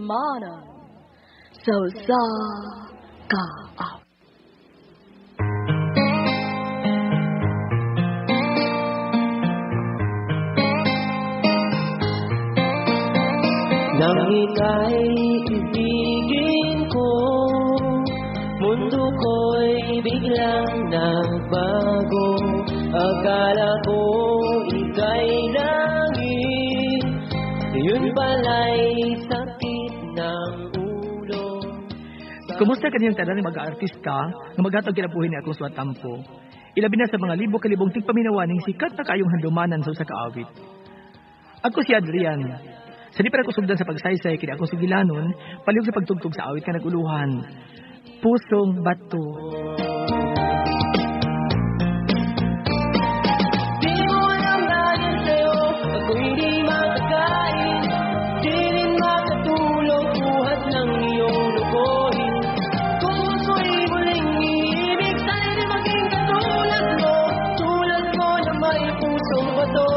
Manan. So sa kaawit. Nang ika'y ibigin ko, mundo ko'y biglang nagbago. Akala ko ika'y langit, yun pala'y sakit ng ulo. Kumusta kaniyang tanan ng mag-aartista na maghatag kinabuhi ni akong suwatampo? Ilabi na sa mga libo-kalibong tigpaminawaning sikat na kayong handumanan sa usa ka awit. Ako si Adrian. Sa di pa ako sugdan sa pagsaysay kini akong sigilanon, palihog sa pagtugtog sa awit ka naguluhan. Pusong Bato. Di mo alam dahil sa'yo, ako'y di makakain. Di rin makatulog buhat ng iyong lukohin. Kung ako'y muling iibig, sana'y di maging katulad mo. Tulad mo na may pusong bato.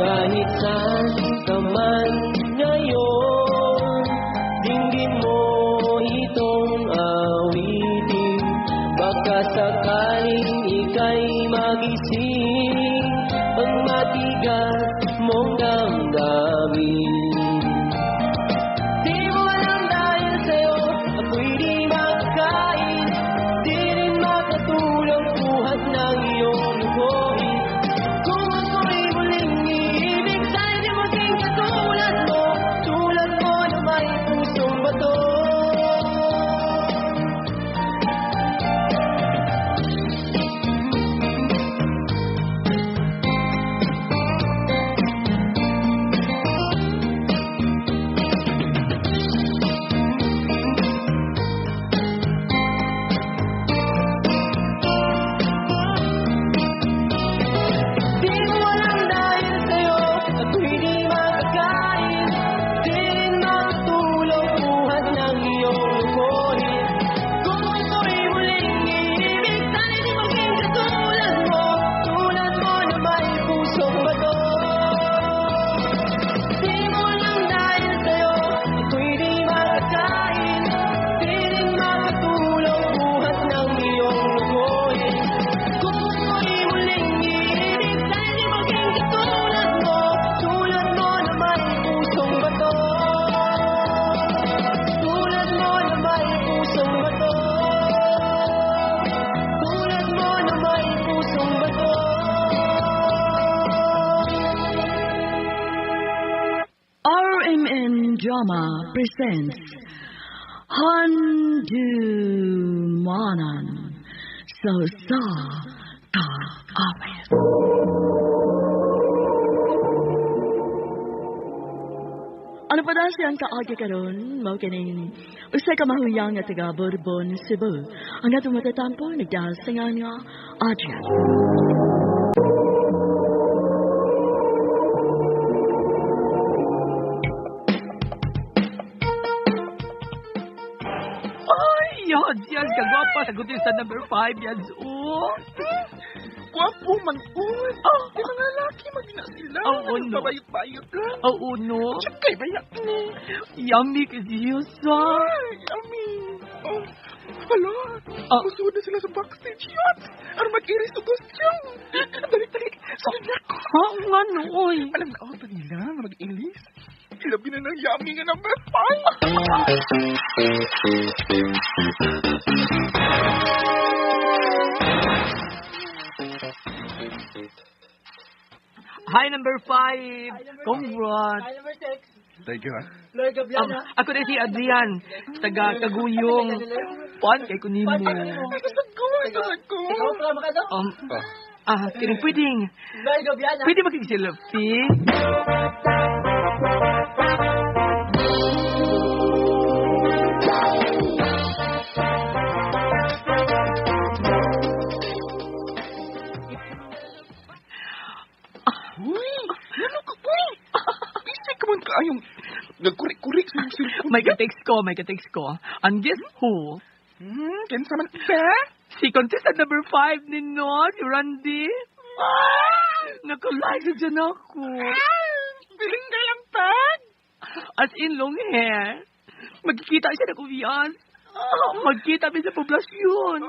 Kahit saan ka man ngayon, dinggin mo itong awitin. Baka sakaling ika'y magising, ang matigas mong damdamin. Di mo alam dahil sa'yo, ako'y di makakain. Di rin makatulog buhat ng iyong lukohin. Kung ako'y muling iibig, sana'y di maging katulad mo. Tulad mo na may pusong bato. Di mo alam dahil sa'yo, ako'y di makakain. Di rin makatulog buhat ng iyong lukohin. Kung ako'y muling iibig, sana'y di maging katulad mo. Tulad mo na may pusong bato. Di mo alam dahil sa'yo, ako'y di makakain. Di rin makatulog buhat ng iyong lukohin. Kung ako'y muling iibig, sana'y di maging katulad mo. Tulad mo na may pusong bato. Tulad mo na may pusong bato. Tulad mo na may pusong bato. RMN Drama presents Handumanan. So sa kaawit. Ano pa daw siyang kaagi karon? Mao kining usa ka mahuyang nga taga Bourbon, Cebu. Ang atong matatampo nagdasingan nga Adrian. Ay, yan kagwapa. Sagutin sa number 5, yan. Wapo man un. Di mga lalaki magina sila. Oo, no. Babayot-bayot lang. Oo, no. Kay bayak ni. Yummy kasi yun, sa. Ay, yummy. Oh, hala. Kusunod na sila sa backstage yun. Ano mag-iris o costume. Dali. Sige ako. Ha, nga no, oy. Alam na auto nila na mag-ilis. Labi na ng yummy nga number 5. Hi, number 5. Congrats. Hi, number 6. Thank you, ha? Lord Gabriela. Ako na si Adrian. Taga Kaguyong. Puan kay kunimo. Gusto ko. Ikaw pala makado? Kining pwedeng. Lord Gabriela. Pwede makikselfie? Uy, ano ka, boy? Bisig ka man kaayong nagkurik-kurik sa iyong cellphone. May ka-text ko. And guess who? Kinsa man ba? Si contestant number 5 ni no, si Randy. Nakulike sa dyan ako. Piling ka As in long hair. Magkikita siya na kuvian. Magkita mi sa poblasyon.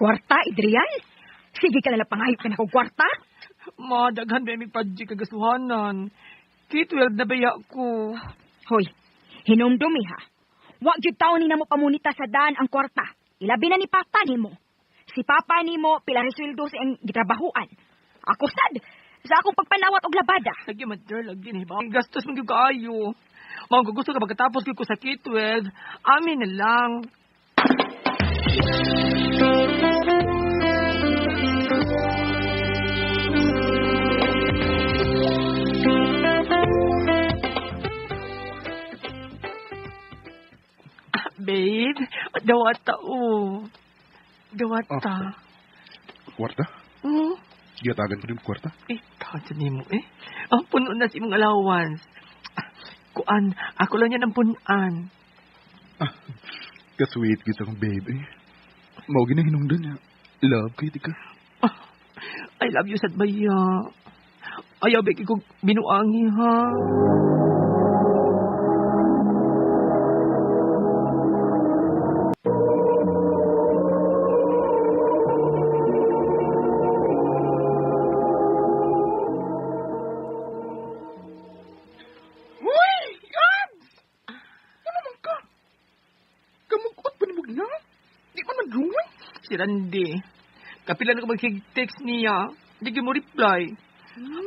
Kwarta, Adrian? Sige ka nalang pangayop ka na kong kwarta? Madaghan ba yung padji kagasuhanan. K-12 na baya ko. Hoy, hinumdumi ha. Wag jud taon ni namo pamunita sa daan ang kwarta. Ilabi na ni Papa nimo. Si Papa nimo pila resweldo sa iyang gitrabahuan. Ako sad sa akong pagpanawat og labada. Lagi mader, lagi ni ba? Gastos mo yung kaayo. Mga gusto ka pagkatapos ko sa K-12, amin na lang. Babe, dawata o. Dawata. Kwarta? Hmm? Giyatagan ko din kwarta? Kaya mo Ang puno na si mong allowance. Kuan, ako lang yan ang punan. Ka-sweet kita kong baby. Mao ginahinungdan niya. Love kay tika. I love you, sad baya. Ayaw, beki ko binuangi, ha? Si Randy. Kapilan ako mag-text niya. Hindi mo reply.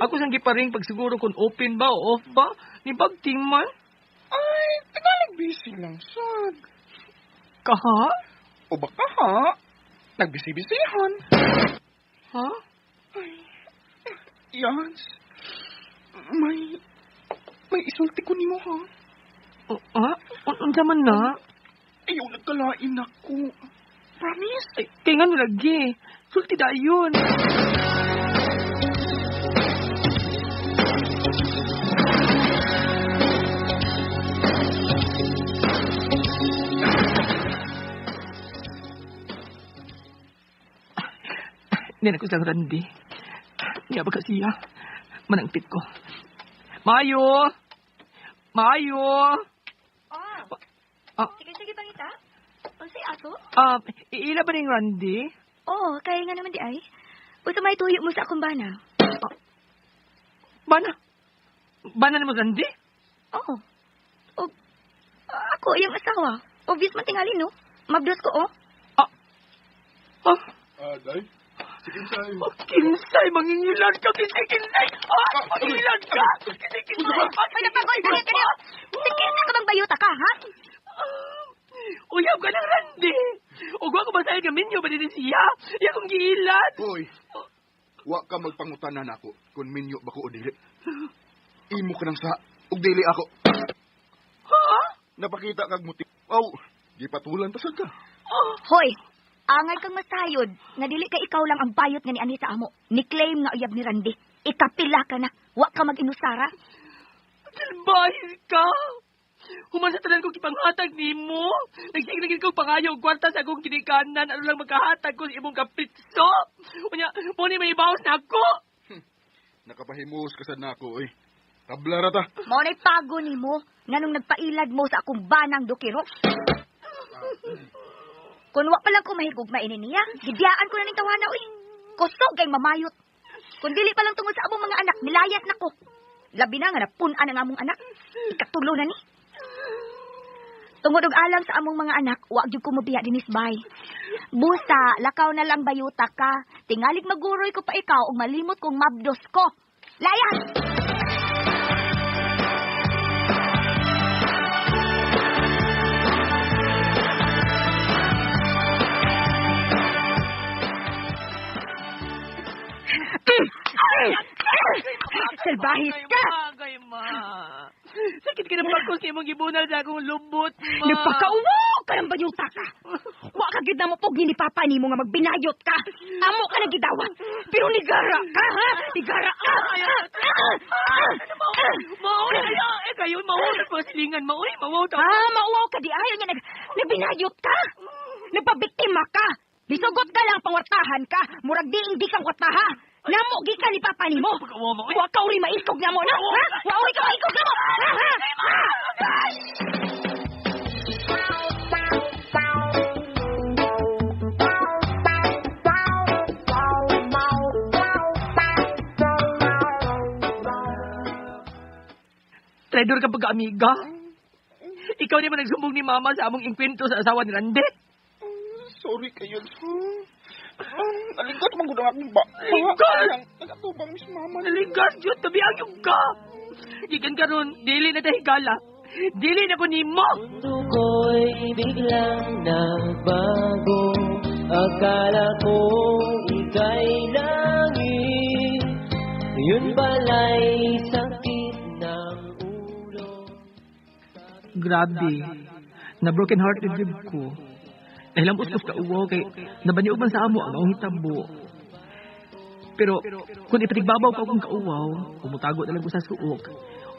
Ako sang giparing pagsiguro kung open ba o off ba. Ni Bagting man. Ay, tinalig busy lang, sad. Kaha? O baka ha? Nagbisi-bisihan. Ha? Ay, Yans. May isulti ko ni mo, ha? Ha? Unsa man na? Ayaw nagkalain ako. Promise? Ay, kaya nga lagi. Sulti da yun. Hindi na ko sa Randy. Nga ba kasi manangpit ko. Mayo! Mayo! Sige, pangita. Unsay ato? Iila ba ning Randy? Oo, kaya nga naman di ay. Usa may tuyo mo sa akong bana. Bana? Bana na mo Randy? Oo. O, ako, yung asawa. Obvious man tingali, no? Mabdos ko, oh. Day? Kinsay. Kinsay, mangingilan ka, Kinsay. Mangingilan ka. Kinsay. Panapagoy, bakit ka niyo? Sikil na ka bang bayuta ka, ha? Uyab ka ng Randy. Ugwa ko ba sa'yo gaminyo ba din siya? Iya kong giilan. Hoy, wa ka magpangutanan ako kung minyo ba ko o dili. Imo ka nang sa, ug dili ako. Ha? Napakita kag motiv. Gipatulan ta sad ka. Hoy, angay kang masayod. Nga dili ka ikaw lang ang bayot nga ni ani sa amo. Ni-claim nga uyab ni Randy. Ikapila ka na. Wa ka mag-inusara. Salbahis ka. Human sa tanan ko kipanghatag ni mo. Nagsigilagin ko pangayo og kwarta sa akong kinikanan. Ano lang magkahatag ko sa imong kapitso. Unya, mo ni may ibawas na ako. Nakapahimus ka sad nako, oy. Tablara ta. Mao na'y pago ni mo. Nganong nagpailad mo sa akong banang dukiro. Kung wa pa lang ko mahigugma ini niya, gidiyaan ko na ning tawana, uy. Kusog kay mamayot. Kung dili pa lang tungod sa among mga anak, nilayat na ko. Labi na nga napunan ang among anak. Ikatulo na ni. Tungod og alam sa among mga anak, wa gyud ko mobiya dinis bay. Busa, lakaw na lang bayuta ka. Tingalig maguroy ko pa ikaw ug malimot kong mabdos ko. Layas! Salbahis ka! Magay, ma. Sakit ka na pa ko sa imong gibunal sa akong lubot, ma. Nagpakauwo ka ng bayuta ka! Wa ka gid na mo pogi ni papa nimo nga magbinayot ka. Amo ka na gidawat. Pero nigara ka, ha? Nigara ka. Mauwi kaya, kayo mauwi pa silingan, mauwi ta. Mauwaw ka di ayaw niya nagbinayot ka. Nagpabiktima ka. Lisugot ka lang pangwartahan ka. Murag di kang wartaha. Namo gi ka ni papa nimo. Wa ka uri maiskog na mo na. Ha? Wa uri ka maiskog na mo. Traidor ka pagka-amiga. Ikaw naman nagsumbong ni Mama sa among inkwento sa asawa ni Randy. Sorry kayo, naligat man gud ang aking ba. Ligat! Nagatubang mis mama. Naligas yun, tabi ang ka. Ikan karon, dili na dahigala. Dili na ko nimo. Mundo ko'y biglang nagbago. Akala ko ika'y langit. Yun pala'y sakit ng ulo. Grabe. Na broken hearted jud ko. Dahil ang ustos ka uwaw kay nabaniog man sa amo ang akong hitabo. Pero kung ipatigbabaw ka akong kauwaw, umutago na lang ko sa suok,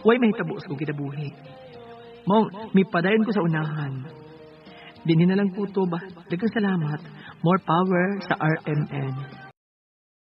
huwag mahitabo sa kong kinabuhi. Mong, may padayon ko sa unahan. Dinin na lang po to ba? Dagang salamat. More power sa RMN.